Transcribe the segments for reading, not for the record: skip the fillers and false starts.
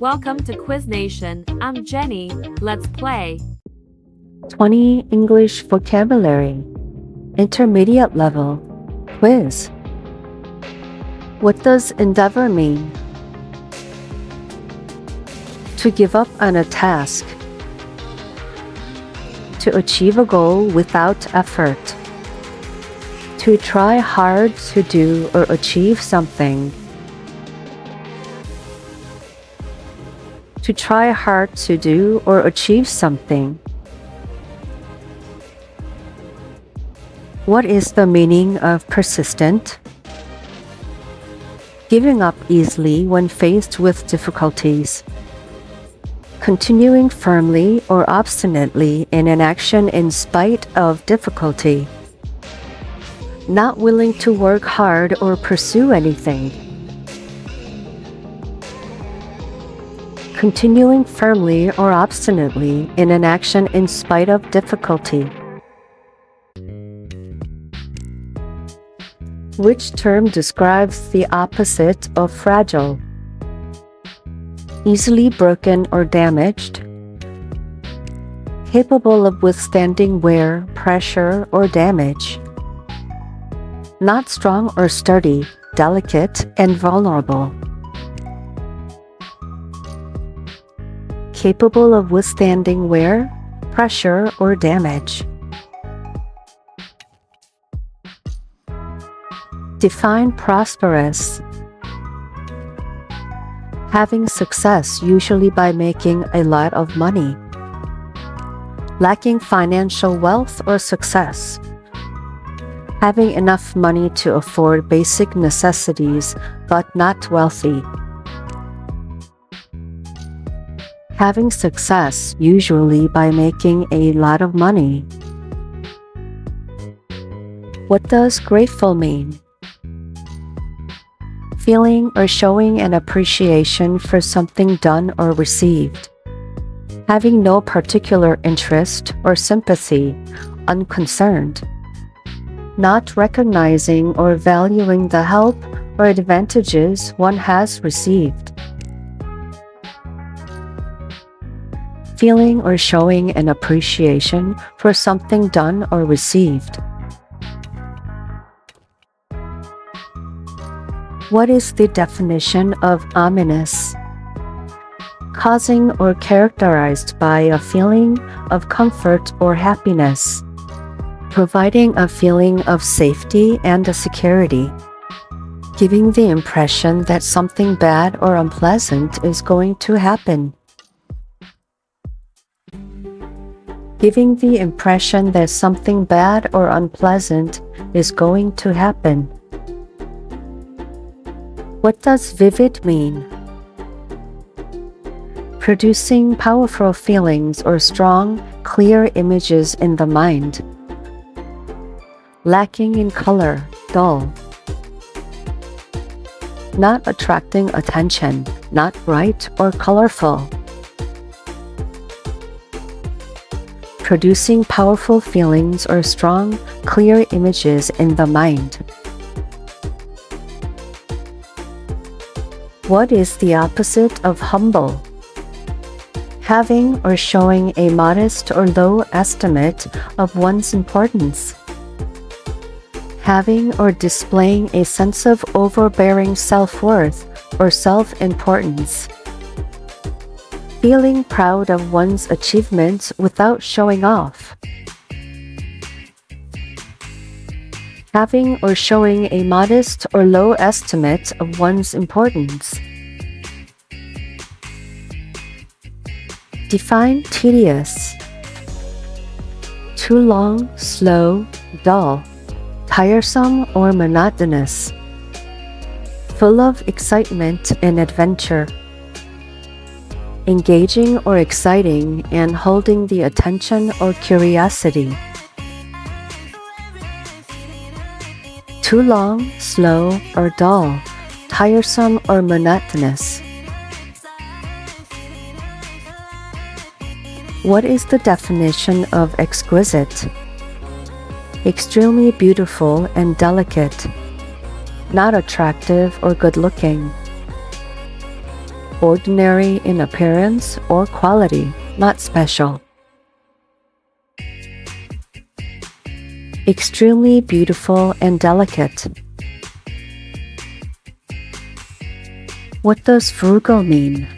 Welcome to Quiz Nation. I'm Jenny. Let's play. 20 English vocabulary. Intermediate level. Quiz. What does endeavor mean? To give up on a task. To achieve a goal without effort. To try hard to do or achieve something. To try hard to do or achieve something. What is the meaning of persistent? Giving up easily when faced with difficulties. Continuing firmly or obstinately in an action in spite of difficulty. Not willing to work hard or pursue anything. Continuing firmly or obstinately in an action in spite of difficulty. Which term describes the opposite of fragile? Easily broken or damaged. Capable of withstanding wear, pressure, or damage. Not strong or sturdy, delicate, and vulnerable. Capable of withstanding wear, pressure, or damage. Define prosperous. Having success usually by making a lot of money. Lacking financial wealth or success. Having enough money to afford basic necessities but not wealthy. Having success usually by making a lot of money. What does grateful mean? Feeling or showing an appreciation for something done or received. Having no particular interest or sympathy, unconcerned. Not recognizing or valuing the help or advantages one has received. Feeling or showing an appreciation for something done or received. What is the definition of ominous? Causing or characterized by a feeling of comfort or happiness. Providing a feeling of safety and security. Giving the impression that something bad or unpleasant is going to happen. Giving the impression that something bad or unpleasant is going to happen. What does vivid mean? Producing powerful feelings or strong, clear images in the mind. Lacking in color, dull. Not attracting attention, not bright or colorful. Producing powerful feelings or strong, clear images in the mind. What is the opposite of humble? Having or showing a modest or low estimate of one's importance. Having or displaying a sense of overbearing self-worth or self-importance. Feeling proud of one's achievements without showing off. Having or showing a modest or low estimate of one's importance. Define tedious. Too long, slow, dull, tiresome or monotonous. Full of excitement and adventure. Engaging or exciting and holding the attention or curiosity. Too long, slow, or dull, tiresome or monotonous. What is the definition of exquisite? Extremely beautiful and delicate, not attractive or good-looking. ordinary in appearance or quality, not special. Extremely beautiful and delicate. What does frugal mean?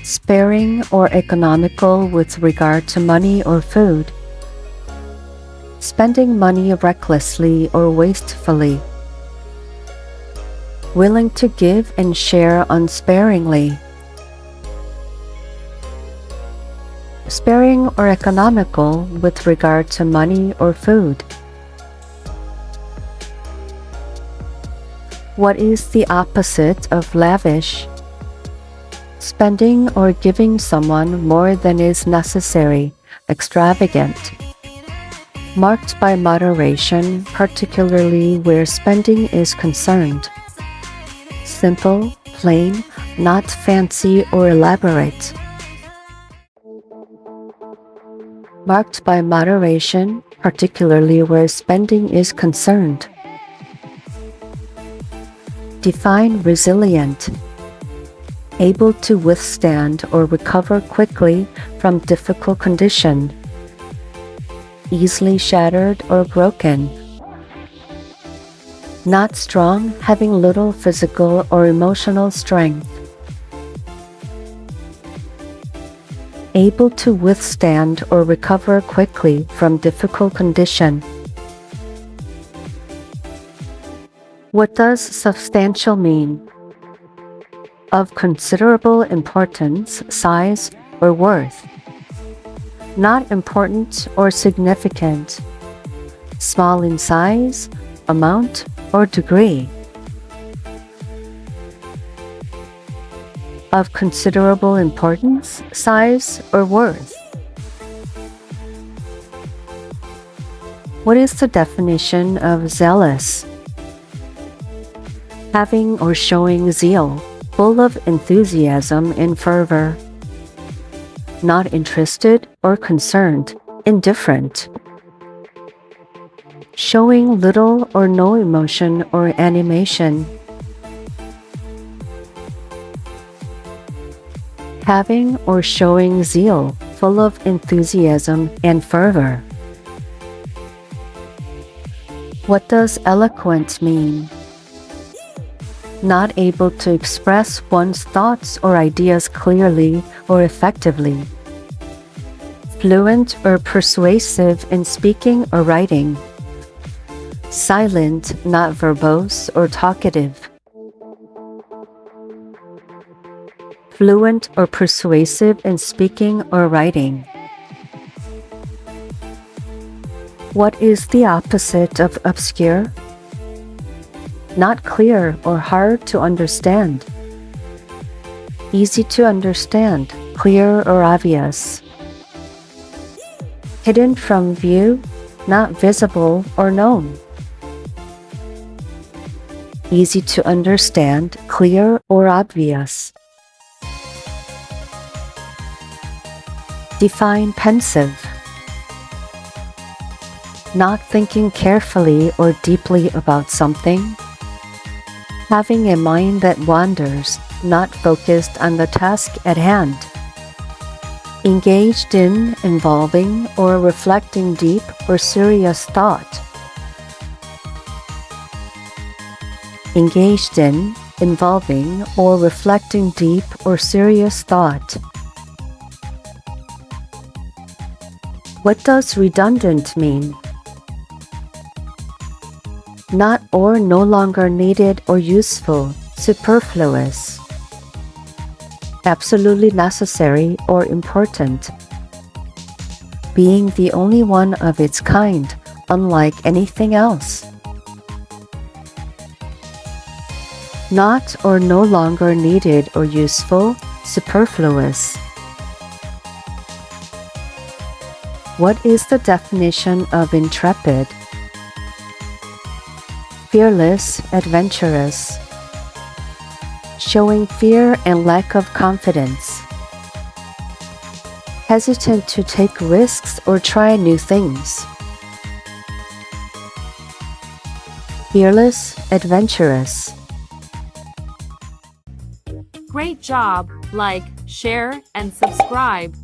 Sparing or economical with regard to money or food. Spending money recklessly or wastefully. Willing to give and share unsparingly. Sparing or economical with regard to money or food. What is the opposite of lavish? Spending or giving someone more than is necessary, extravagant. Marked by moderation, particularly where spending is concerned. Simple, plain, not fancy or elaborate. Marked by moderation, particularly where spending is concerned. Define resilient. Able to withstand or recover quickly from difficult condition. Easily shattered or broken. Not strong, having little physical or emotional strength. Able to withstand or recover quickly from difficult condition. What does substantial mean? Of considerable importance, size, or worth. Not important or significant. Small in size, amount, or degree. Of considerable importance, size, or worth. What is the definition of zealous? Having or showing zeal, full of enthusiasm and fervor. Not interested or concerned, indifferent. Showing little or no emotion or animation. Having or showing zeal, full of enthusiasm and fervor. What does eloquent mean? Not able to express one's thoughts or ideas clearly or effectively. Fluent or persuasive in speaking or writing. Silent, not verbose or talkative. Fluent or persuasive in speaking or writing. What is the opposite of obscure? Not clear or hard to understand. Easy to understand, clear or obvious. Hidden from view, not visible or known. Easy to understand, clear or obvious. Define pensive. Not thinking carefully or deeply about something. Having a mind that wanders, not focused on the task at hand. Engaged in, involving, or reflecting deep or serious thought. Engaged in, involving, or reflecting deep or serious thought. What does redundant mean? Not or no longer needed or useful, superfluous. Absolutely necessary or important. Being the only one of its kind, unlike anything else. Not or no longer needed or useful, superfluous. What is the definition of intrepid? Fearless, adventurous. Showing fear and lack of confidence. Hesitant to take risks or try new things. Fearless, adventurous. Great job! Like, share, and subscribe.